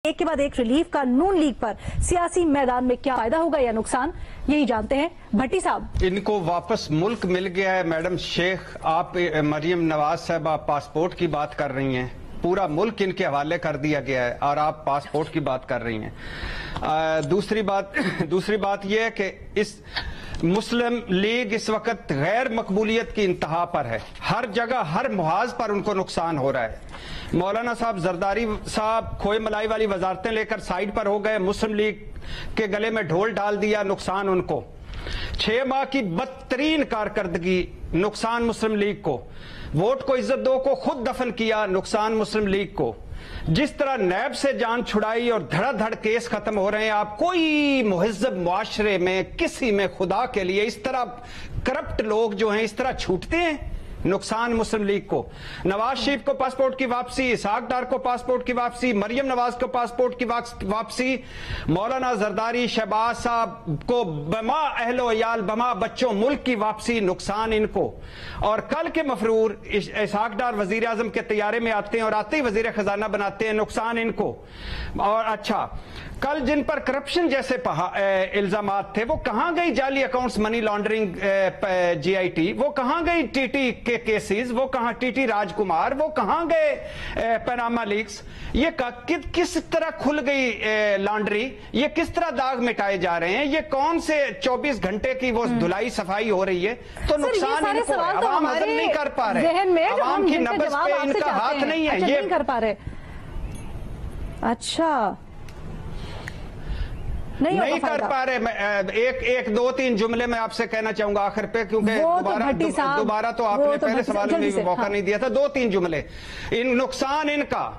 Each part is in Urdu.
ایک کے بعد ایک ریلیف کا نون لیگ پر سیاسی میدان میں کیا فائدہ ہوگا یا نقصان، یہی جانتے ہیں بھٹی صاحب۔ ان کو واپس ملک مل گیا ہے میڈم شیخ، آپ مریم نواز صاحبہ پاسپورٹ کی بات کر رہی ہیں، پورا ملک ان کے حوالے کر دیا گیا ہے اور آپ پاسپورٹ کی بات کر رہی ہیں۔ دوسری بات یہ ہے کہ اس مسلم لیگ اس وقت غیر مقبولیت کی انتہا پر ہے، ہر جگہ ہر محاذ پر ان کو نقصان ہو رہا ہے۔ مولانا صاحب زرداری صاحب کھوئے ملائی والی وزارتیں لے کر سائیڈ پر ہو گئے، مسلم لیگ کے گلے میں ڈھول ڈال دیا، نقصان ان کو۔ 6 ماہ کی بدترین کارکردگی، نقصان مسلم لیگ کو۔ ووٹ کو عزت دو کو خود دفن کیا، نقصان مسلم لیگ کو۔ جس طرح نیب سے جان چھڑائی اور دھڑا دھڑ کیس ختم ہو رہے ہیں، آپ کوئی مہذب معاشرے میں کسی میں خدا کے لیے اس طرح کرپٹ لوگ جو ہیں اس طرح چھوٹتے ہیں، نقصان مسلم لیگ کو۔ نواز شریف کو پاسپورٹ کی واپسی، اسحاق ڈار کو پاسپورٹ کی واپسی، مریم نواز کو پاسپورٹ کی واپسی، مولانا زرداری شہباز صاحب کو بما اہل و عیال بما بچوں ملک کی واپسی، نقصان ان کو۔ اور کل کے مفرور اسحاق ڈار وزیر اعظم کے طیارے میں آتے ہیں اور آتے ہی وزیر خزانہ بناتے ہیں، نقصان ان کو۔ اور اچھا، کل جن پر کرپشن جیسے الزامات تھے، وہ کہاں گئی جعلی accounts, money laundering, J I T, وہ کہاں گئی ٹی ٹی کے کیسز، وہ کہاں ٹی ٹی راج کمار، وہ کہاں گئے پیناما لیکس؟ یہ کس طرح کھل گئی لانڈری، یہ کس طرح داغ مٹائے جا رہے ہیں، یہ کون سے 24 گھنٹے کی وہ دھلائی صفائی ہو رہی ہے؟ تو نقصان ان کو ہے، عوام ہضم نہیں کر پا رہے، عوام کی نبض پہ ان کا ہاتھ نہیں ہے، یہ کر پا رہے۔ اچھا، نہیں کر پا رہے۔ ایک دو تین جملے میں آپ سے کہنا چاہوں گا آخر پہ، کیونکہ دوبارہ تو آپ نے پہلے سوال میں موقع نہیں دیا تھا۔ 2-3 جملے۔ نقصان ان کا،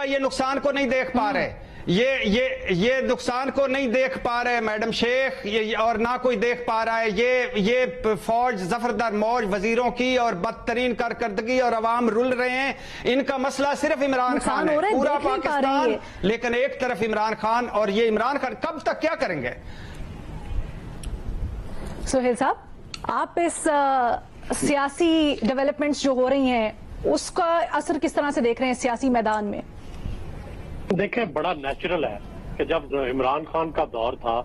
یہ نقصان کو نہیں دیکھ پا رہے، یہ نقصان کو نہیں دیکھ پا رہے میڈم شیخ، اور نہ کوئی دیکھ پا رہا ہے۔ یہ فوج ظفردر موج وزیروں کی اور بدترین کارکردگی، اور عوام رل رہے ہیں۔ ان کا مسئلہ صرف عمران خان ہے، پورا پاکستان، لیکن ایک طرف عمران خان، اور یہ عمران خان کب تک کیا کریں گے؟ سہیل صاحب، آپ اس سیاسی ڈیولپمنٹس جو ہو رہی ہیں اس کا اثر کس طرح سے دیکھ رہے ہیں سیاسی میدان میں؟ دیکھیں، بڑا نیچرل ہے کہ جب عمران خان کا دور تھا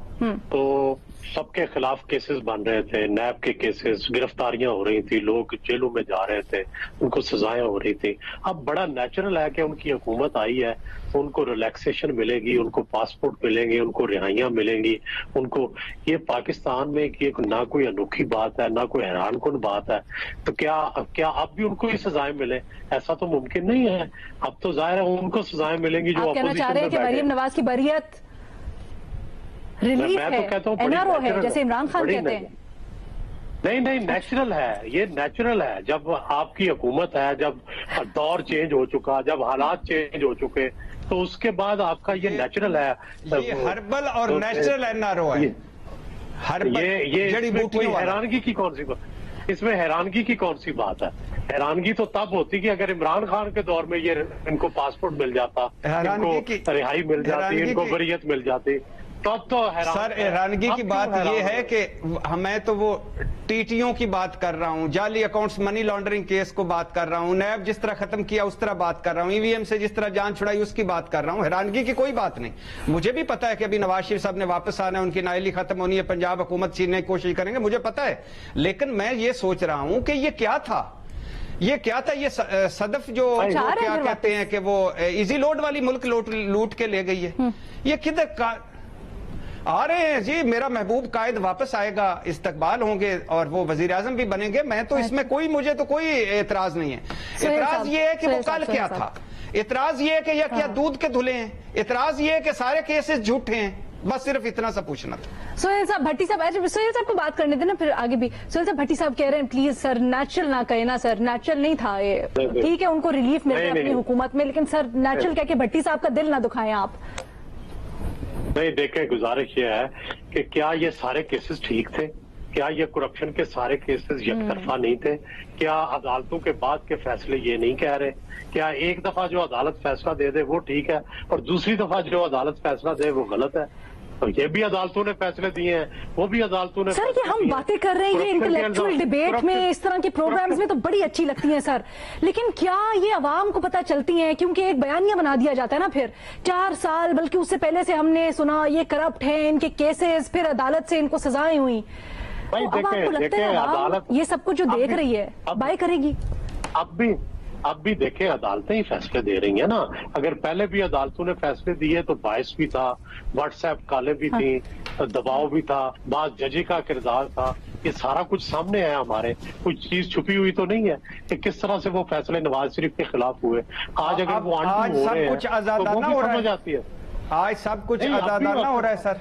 تو سب کے خلاف کیسز بن رہے تھے، نیب کے کیسز، گرفتاریاں ہو رہی تھی، لوگ جیلوں میں جا رہے تھے، ان کو سزائیں ہو رہی تھی۔ اب بڑا نیچرل ہے کہ ان کی حکومت آئی ہے، ان کو ریلیکسیشن ملے گی، ان کو پاسپورٹ ملیں گے، ان کو رہائیاں ملیں گی، ان کو۔ یہ پاکستان میں نہ کوئی انوکھی بات ہے، نہ کوئی حیران کن بات ہے۔ تو کیا اب بھی ان کو یہ سزائیں ملیں؟ ایسا تو ممکن نہیں ہے۔ اب تو ظاہر ہے ان کو سزائیں ملیں گی جو آپ کہنا چاہ رہے ہیں کہ مریم نواز کی بریت ریلیف ہے، این آر او ہے، جیسے عمران خان کہتے ہیں؟ نہیں، نیچرل ہے، یہ نیچرل ہے۔ جب آپ کی حکومت ہے، جب دور چینج ہو چکا، جب حالات چینج ہو چکے، تو اس کے بعد آپ کا یہ نیچرل ہے۔ یہ ہربل اور نیچرل این آر او ہے۔ یہ کوئی حیرانگی کی کون سی بات؟ اس میں حیرانگی کی کون سی بات ہے؟ حیرانگی تو تب ہوتی کہ اگر عمران خان کے دور میں ان کو پاسپورٹ مل جاتا، ان کو رہائی مل جاتی، ان کو بریت مل جاتی، تب تو سر حیرانگی کی بات یہ ہے کہ میں تو وہ ٹی ٹیوں کی بات کر رہا ہوں، جعلی اکاؤنٹس، منی لانڈرنگ کیس کو بات کر رہا ہوں، نیب جس طرح ختم کیا اس طرح بات کر رہا ہوں، ای وی ایم سے جس طرح جان چھڑائی اس کی بات کر رہا ہوں۔ حیرانگی کی کوئی بات نہیں، مجھے بھی پتا ہے کہ ابھی نواز شریف صاحب نے واپس آنا ہے، ان کی نااہلی ختم ہونی ہے، پنجاب حکومت چھیننے کی کوشش کریں گے، مجھے پتا ہے۔ لیکن میں یہ سوچ رہا ہوں کہ یہ کیا تھا، یہ صدف جو کیا کہتے ہیں کہ وہ ایزی لوڈ والی ملک لوٹ کے لے گئی ہے، یہ کدھر آ رہے ہیں جی؟ میرا محبوب قائد واپس آئے گا، استقبال ہوں گے اور وہ وزیر اعظم بھی بنیں گے، میں تو اس میں مجھے تو کوئی اعتراض نہیں ہے۔ اعتراض یہ ہے کہ وہ کل کیا تھا، اعتراض یہ ہے کہ یہ کیا دودھ کے دھلے ہیں، اعتراض یہ ہے کہ سارے کیسز جھوٹے ہیں، بس صرف اتنا سا پوچھنا تھا۔ سہیل صاحب، بھٹی صاحب، سہیل صاحب کو بات کرنے دیں نا پھر آگے بھی۔ سہیل صاحب، بھٹی صاحب کہہ رہے ہیں پلیز سر نیچرل نہ کہنا، سر نیچرل نہیں تھا یہ، ٹھیک ہے ان کو ریلیف مل رہا ہے اپنی حکومت میں، لیکن سر نیچرل کہہ کے بھٹی صاحب کا دل نہ دکھائیں آپ۔ نہیں، دیکھیں، گزارش یہ ہے کہ کیا یہ سارے کیسز ٹھیک تھے؟ کیا یہ کرپشن کے سارے کیسز یک طرفہ نہیں تھے؟ کیا عدالتوں کے بعد کے فیصلے یہ نہیں کہہ رہے؟ کیا ایک دفعہ جو عدالت فیصلہ دے دے وہ ٹھیک ہے اور دوسری دفعہ جو عدالت فیصلہ دے وہ غلط ہے؟ اور یہ بھی عدالتوں نے فیصلے دیے ہیں, وہ بھی عدالتوں نے. سر یہ ہم باتیں کر رہے ہیں یہ انٹلیکچوئل ڈیبیٹ میں, اس طرح کے پروگرامز میں تو بڑی اچھی لگتی ہیں سر, لیکن کیا یہ عوام کو پتہ چلتی ہیں؟ کیونکہ ایک بیانیہ بنا دیا جاتا ہے نا, پھر 4 سال بلکہ اس سے پہلے سے ہم نے سنا یہ کرپٹ ہیں, ان کے کیسز, پھر عدالت سے ان کو سزائیں ہوئی. اب آپ کو لگتا ہے عوام یہ سب کچھ جو دیکھ رہی ہے بائی کرے گی؟ اب بھی دیکھیں عدالتیں ہی فیصلے دے رہی ہیں نا. اگر پہلے بھی عدالتوں نے فیصلے دیے تو باعث بھی تھا, واٹس ایپ کالیں بھی تھیں, دباؤ بھی تھا, بعض ججی کا کردار تھا, یہ سارا کچھ سامنے ہے ہمارے. کوئی چیز چھپی ہوئی تو نہیں ہے کہ کس طرح سے وہ فیصلے نواز شریف کے خلاف ہوئے. آج اگر وہ انڈو ہو رہے ہیں تو وہ بھی سمجھ آتی ہے. آج سب کچھ آزادانہ ہو رہا ہے سر.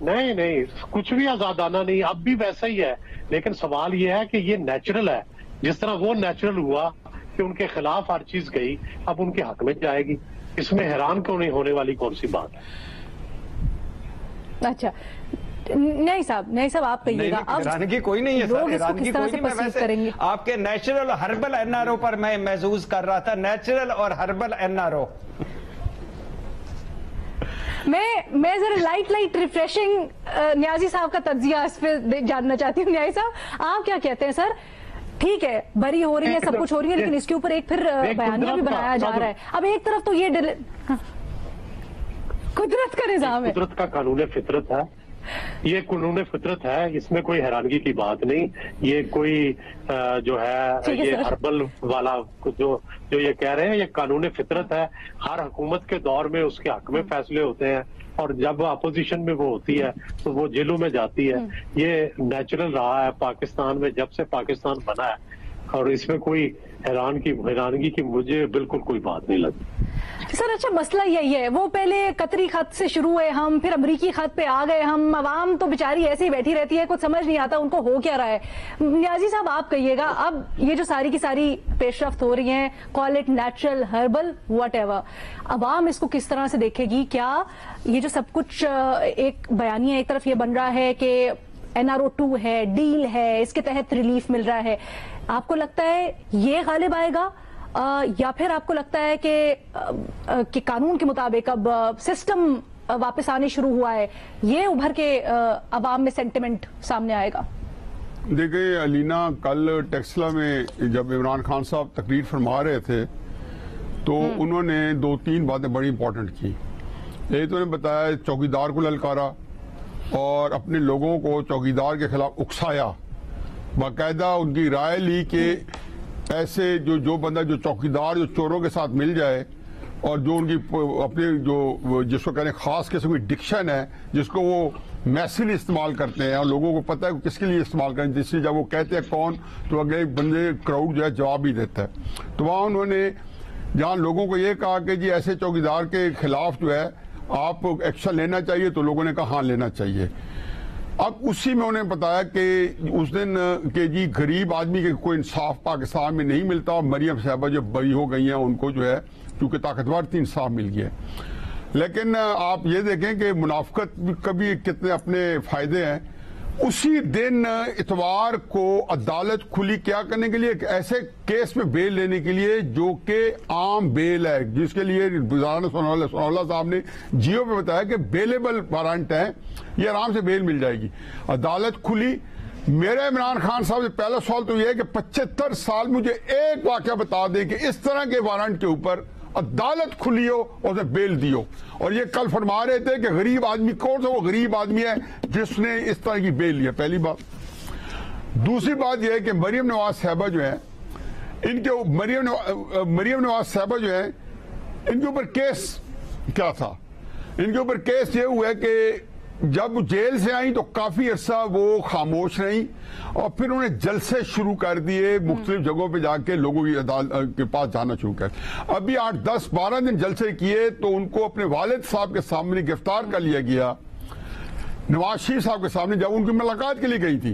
نہیں کچھ بھی آزادانہ نہیں, اب بھی ویسا ہی ہے. لیکن سوال یہ ہے کہ یہ نیچرل ہے, جس طرح وہ نیچرل ہوا کہ ان کے خلاف ہر چیز گئی, اب ان کے حق میں جائے گی. اس میں حیران کیوں نہیں ہونے والی کون سی بات ہے؟ اچھا نہیں صاحب آپ کہیے گا. حیرانگی کوئی نہیں ہے سر, حیرانگی کوئی نہیں. میں ویسے آپ کے natural herbal N R O پر میں محظوظ کر رہا تھا, نیچرل اور ہربل این آر او. میں ذرا لائٹ ریفریشنگ نیازی صاحب کا تجزیہ اس پہ جاننا چاہتی ہوں. نیازی صاحب آپ کیا کہتے ہیں؟ سر ٹھیک ہے بری ہو رہی ہے, سب کچھ ہو رہی ہے, لیکن اس کے اوپر ایک پھر بیانیہ بھی بنایا جا رہا ہے. اب ایک طرف تو یہ قدرت کا نظام ہے, قدرت کا قانون فطرت ہے, یہ قانون فطرت ہے, اس میں کوئی حیرانگی کی بات نہیں. یہ کوئی جو ہے یہ ہربل والا جو یہ کہہ رہے ہیں یہ قانون فطرت ہے. ہر حکومت کے دور میں اس کے حق میں فیصلے ہوتے ہیں, اور جب اپوزیشن میں وہ ہوتی ہے تو وہ جیلوں میں جاتی ہے. یہ نیچرل رہا ہے پاکستان میں جب سے پاکستان بنا ہے, اور اس میں کوئی حیرانگی کی مجھے بالکل کوئی بات نہیں لگتی. سر اچھا مسئلہ یہی ہے, وہ پہلے قطری خط سے شروع ہوئے ہم, پھر امریکی خط پہ آ گئے ہم. عوام تو بیچاری ایسے ہی بیٹھی رہتی ہے, کچھ سمجھ نہیں آتا ان کو ہو کیا رہا ہے. نیازی صاحب آپ کہیے گا, اب یہ جو ساری کی ساری پیش رفت ہو رہی ہیں, call it natural herbal what ever, عوام اس کو کس طرح سے دیکھے گی؟ کیا یہ جو سب کچھ ایک بیانیہ ایک طرف یہ بن رہا ہے کہ NRO2 ہے, ڈیل ہے, اس کے تحت ریلیف مل رہا ہے, آپ کو لگتا ہے یہ غالب آئے گا, یا پھر آپ کو لگتا ہے کہ قانون کے مطابق اب سسٹم واپس آنے شروع ہوا ہے, یہ ابھر کے عوام میں سینٹیمنٹ سامنے آئے گا؟ دیکھیں علینا, کل ٹیکسلا میں جب عمران خان صاحب تقریر فرما رہے تھے تو انہوں نے 2-3 باتیں بڑی امپورٹنٹ کی. ایک تو انہوں نے بتایا چوکیدار کو للکارا اور اپنے لوگوں کو چوکیدار کے خلاف اکسایا, باقاعدہ ان کی رائے لی کہ ایسے جو بندہ جو چوکیدار جو چوروں کے ساتھ مل جائے اور جو ان کی اپنے جو جس کو کہنے خاص قسم کی ڈکشن ہے جس کو وہ میسلی استعمال کرتے ہیں اور لوگوں کو پتہ ہے کہ کس کے لیے استعمال کریں, جس سے جب وہ کہتے ہیں کون تو اگلے بندے کراؤڈ جو ہے جواب ہی دیتا ہے. تو وہاں انہوں نے جہاں لوگوں کو یہ کہا کہ جی ایسے چوکیدار کے خلاف جو ہے آپ ایکشن لینا چاہیے, تو لوگوں نے کہا ہاں لینا چاہیے. اب اسی میں انہیں بتایا کہ اس دن کہ جی غریب آدمی کے کوئی انصاف پاکستان میں نہیں ملتا, اور مریم صاحبہ جو بری ہو گئی ہیں ان کو جو ہے کیونکہ طاقتور تھی انصاف مل گیا. لیکن آپ یہ دیکھیں کہ منافقت کا بھی کتنے اپنے فائدے ہیں. اسی دن اتوار کو عدالت کھلی کیا کرنے کے لیے, ایک ایسے کیس میں بیل لینے کے لیے جو کہ عام بیل ہے, جس کے لیے سناولہ صاحب نے جیو پہ بتایا کہ بیلیبل وارنٹ ہے, یہ آرام سے بیل مل جائے گی. عدالت کھلی. میرا عمران خان صاحب سے پہلا سوال تو یہ ہے کہ 75 سال مجھے ایک واقعہ بتا دیں کہ اس طرح کے وارنٹ کے اوپر عدالت کھلی ہو اور اسے بیل دی ہو. اور یہ کل فرما رہے تھے کہ غریب آدمی کون سا وہ غریب آدمی ہے جس نے اس طرح کی بیل لیا. پہلی بات. دوسری بات یہ ہے کہ مریم نواز صاحبہ جو ہے ان کے مریم نواز صاحبہ جو ہے ان کے اوپر کیس کیا تھا؟ ان کے اوپر کیس یہ ہوا ہے کہ جب جیل سے آئیں تو کافی عرصہ وہ خاموش رہیں اور پھر انہیں جلسے شروع کر دیے, مختلف جگہوں پہ جا کے لوگوں کی عدالت کے پاس جانا شروع کر. ابھی 8, 10, 12 دن جلسے کیے تو ان کو اپنے والد صاحب کے سامنے گرفتار کر لیا گیا, نواز شریف صاحب کے سامنے, جب ان کی ملاقات کے لیے گئی تھی.